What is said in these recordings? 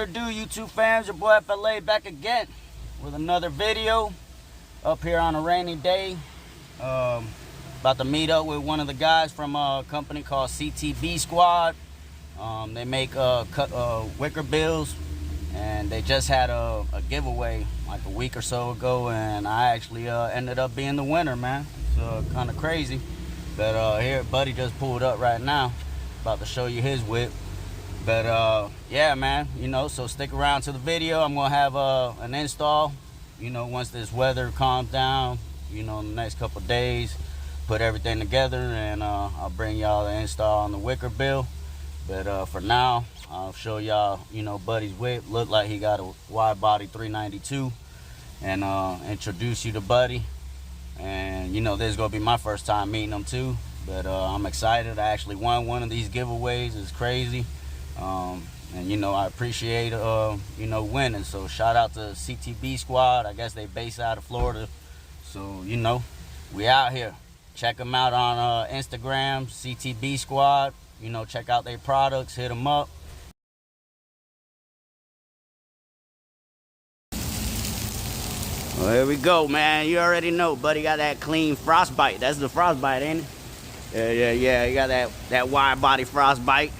it do, YouTube fans? Your boy FLA back again with another video up here on a rainy day. About to meet up with one of the guys from a company called CTB Squad. They make Wickerbills, and they just had a giveaway like a week or so ago, and I actually ended up being the winner, man. It's kind of crazy. But here, buddy just pulled up right now, about to show you his whip. But yeah, man, you know, so stick around to the video. I'm gonna have an install, you know, once this weather calms down, you know, in the next couple of days, put everything together, and I'll bring y'all the install on the Wickerbill. But for now, I'll show y'all, you know, buddy's whip. Look like he got a wide body 392, and introduce you to buddy. And you know, this is gonna be my first time meeting him too, but I'm excited. I actually won one of these giveaways. It's crazy. And you know, I appreciate you know, winning. So shout out to CTB Squad. I guess they based out of Florida, so you know, we out here. Check them out on Instagram, CTB Squad. You know, check out their products, hit them up. Well, here we go, man. You already know, buddy got that clean frostbite. That's the frostbite, ain't it? Yeah. You got that wide body frostbite.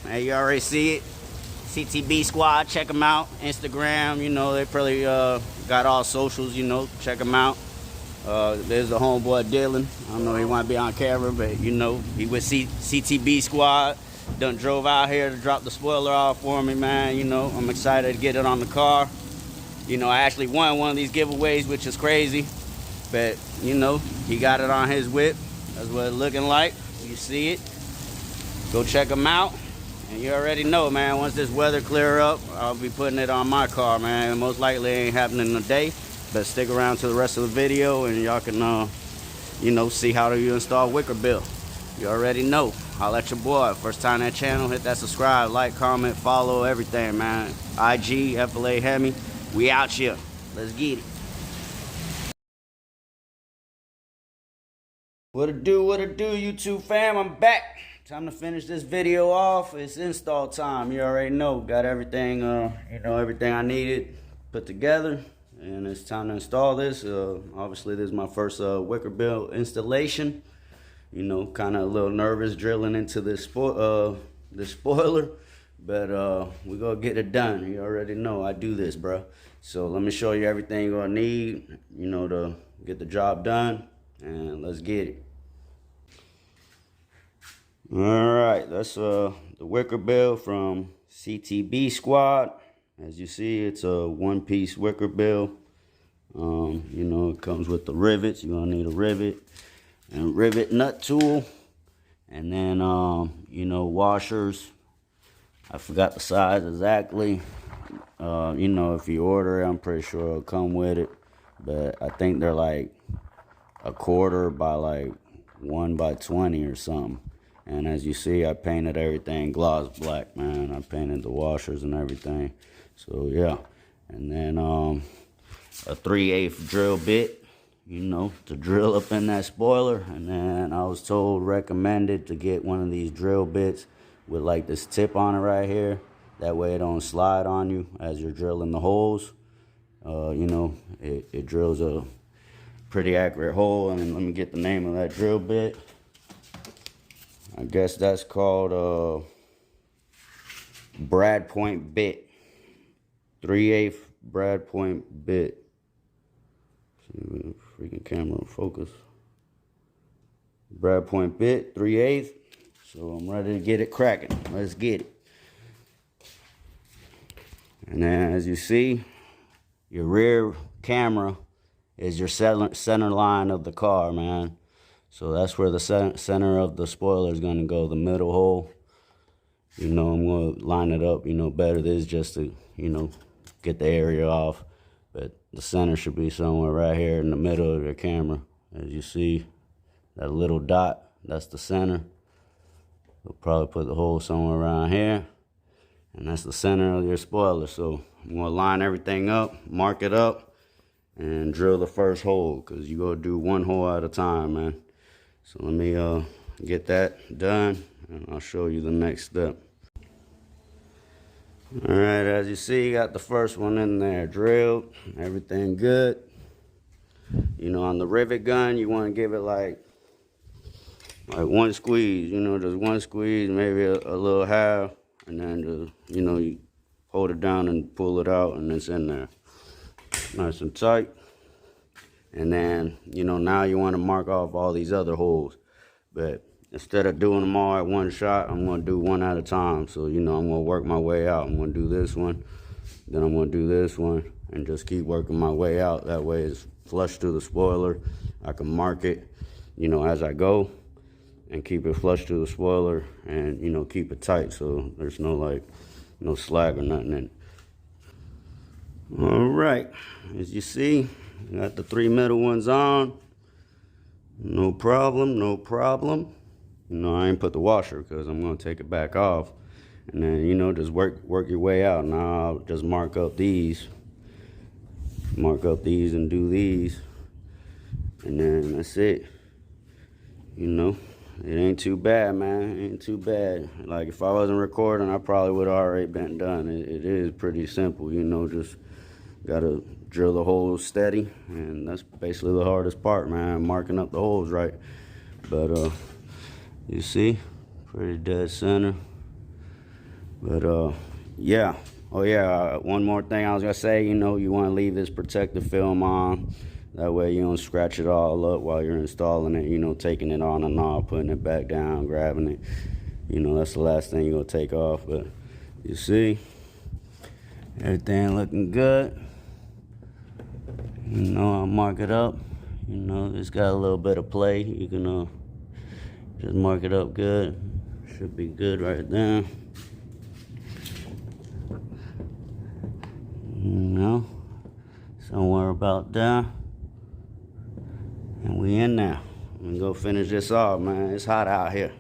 Hey, you already see it. CTB Squad, check them out. Instagram, you know, they probably got all socials, you know, check them out. There's the homeboy Dylan. I don't know, he want to be on camera, but you know, he with CTB Squad. Done drove out here to drop the spoiler off for me, man. You know, I'm excited to get it on the car. You know, I actually won one of these giveaways, which is crazy. But, you know, he got it on his whip. That's what it's looking like. You see it. Go check him out. And you already know, man, once this weather clear up, I'll be putting it on my car, man. Most likely ain't happening today, but stick around to the rest of the video and y'all can, you know, see how you install Wickerbill. You already know. Holla at your boy. First time on that channel, hit that subscribe, like, comment, follow, everything, man. IG, FLA Hemi. We out here. Let's get it. What it do, YouTube fam? I'm back. Time to finish this video off. It's install time. You already know. Got everything, you know, everything I needed put together. And it's time to install this. Obviously, this is my first Wickerbill installation. You know, kind of a little nervous drilling into this spoiler. But we're going to get it done. You already know I do this, bro. So let me show you everything you're going to need, you know, to get the job done. And let's get it. All right, that's the Wickerbill from CTB Squad. As you see, it's a one-piece Wickerbill. You know, it comes with the rivets. You're gonna need a rivet and rivet nut tool, and then you know, washers. I forgot the size exactly. You know, if you order it, I'm pretty sure it'll come with it, but I think they're like 1/4 by like 1 by 20 or something. And as you see, I painted everything gloss black, man. I painted the washers and everything. So yeah. And then a 3/8 drill bit, you know, to drill up in that spoiler. And then I was recommended to get one of these drill bits with like this tip on it right here. That way it don't slide on you as you're drilling the holes. You know, it drills a pretty accurate hole. And let me get the name of that drill bit. I guess that's called Brad Point bit. 3/8 Brad Point bit. See if the freaking camera focus. Brad Point bit, 3/8. So I'm ready to get it cracking. Let's get it. And then as you see, your rear camera is your center line of the car, man. So that's where the center of the spoiler is going to go, the middle hole. You know, I'm going to line it up, you know, better. This is just to, you know, get the area off. But the center should be somewhere right here in the middle of your camera. As you see, that little dot, that's the center. We'll probably put the hole somewhere around here. And that's the center of your spoiler. So I'm going to line everything up, mark it up, and drill the first hole. Because you got to do one hole at a time, man. So let me get that done, and I'll show you the next step. All right, as you see, got the first one in there drilled, everything good. You know, on the rivet gun, you want to give it like one squeeze, you know, just one squeeze, maybe a little half, and then just, you know, you hold it down and pull it out, and it's in there nice and tight. And then, you know, now you want to mark off all these other holes, but instead of doing them all at one shot, I'm going to do one at a time. So, you know, I'm going to work my way out. I'm going to do this one, then I'm going to do this one, and just keep working my way out. That way it's flush through the spoiler. I can mark it, you know, as I go, and keep it flush to the spoiler, and, you know, keep it tight so there's no, like, no slack or nothing in it. All right, as you see, got the 3 middle ones on. No problem, no problem. You know, I ain't put the washer because I'm going to take it back off. And then, you know, just work your way out. Now I'll just mark up these. Mark up these and do these. And then that's it. You know, it ain't too bad, man. It ain't too bad. Like, if I wasn't recording, I probably would have already been done. It is pretty simple, you know, just gotta drill the holes steady. And that's basically the hardest part, man, marking up the holes right. But, you see, pretty dead center. But, yeah. Oh, yeah, one more thing I was gonna say, you know, you wanna leave this protective film on. That way you don't scratch it all up while you're installing it, you know, taking it on and off, putting it back down, grabbing it. You know, that's the last thing you're gonna take off. But you see, everything looking good. You know, I'll mark it up. You know, it's got a little bit of play. You can just mark it up good. Should be good right there. You know, somewhere about there. And we in there. I'm gonna go finish this off, man. It's hot out here.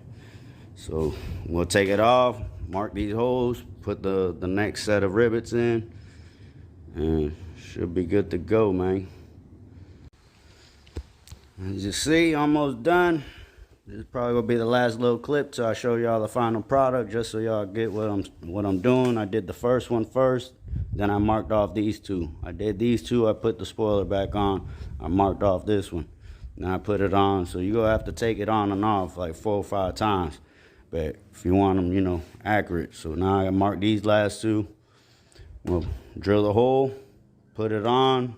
So we'll take it off, mark these holes, put the next set of rivets in, and should be good to go, man. As you see, almost done. This is probably gonna be the last little clip till I show y'all the final product, just so y'all get what I'm doing. I did the first one first, then I marked off these two. I did these two, I put the spoiler back on, I marked off this one. Now I put it on, so you're gonna have to take it on and off like 4 or 5 times. But if you want them, you know, accurate. So now I mark these last two. We'll drill the hole, put it on,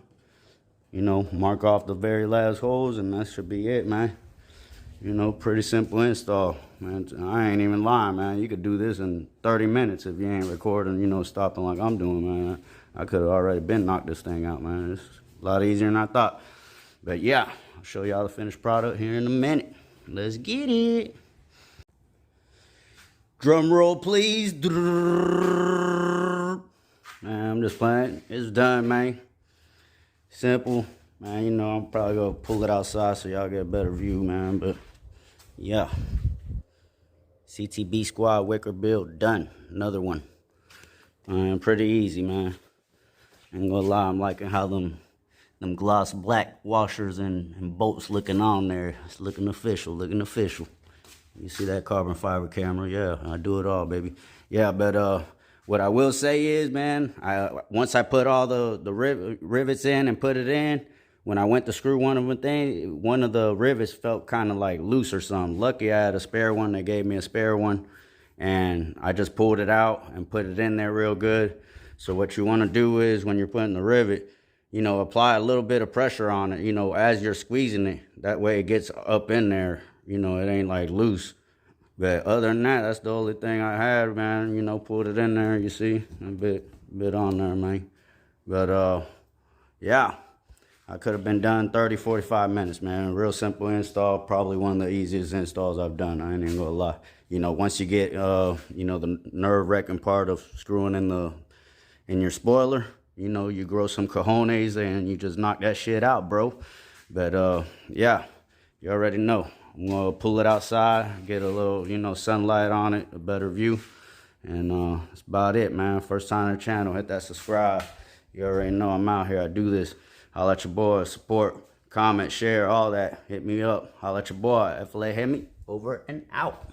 you know, mark off the very last holes, and that should be it, man. You know, pretty simple install, man. I ain't even lying, man. You could do this in 30 minutes if you ain't recording, you know, stopping like I'm doing, man. I could have already been knocked this thing out, man. It's a lot easier than I thought. But yeah, I'll show y'all the finished product here in a minute. Let's get it. Drum roll, please. Man, I'm just playing. It's done, man. Simple. Man, you know, I'm probably going to pull it outside so y'all get a better view, man. But, yeah. CTB Squad, Wickerbill, done. Another one. Pretty easy, man. Ain't gonna lie, I'm liking how them gloss black washers and bolts looking on there. It's looking official, looking official. You see that carbon fiber camera? Yeah, I do it all, baby. Yeah, but what I will say is, man, once I put all the rivets in and put it in, when I went to screw one of the rivets felt kind of like loose or something. Lucky I had a spare one. They gave me a spare one, and I just pulled it out and put it in there real good. So what you want to do is, when you're putting the rivet, you know, apply a little bit of pressure on it, you know, as you're squeezing it. That way it gets up in there, you know, it ain't like loose. But other than that, that's the only thing I had, man. You know, pulled it in there, you see, a bit on there, man. But yeah, I could have been done 30, 45 minutes, man. Real simple install, probably one of the easiest installs I've done. I ain't even gonna lie. You know, once you get, you know, the nerve-wracking part of screwing in your spoiler, you know, you grow some cojones and you just knock that shit out, bro. But yeah, you already know. I'm gonna pull it outside, get a little, you know, sunlight on it, a better view. And that's about it, man. First time on the channel, hit that subscribe. You already know I'm out here. I do this. Holla at your boy. Support, comment, share, all that. Hit me up. Holla at your boy. FLA hit me. Over and out.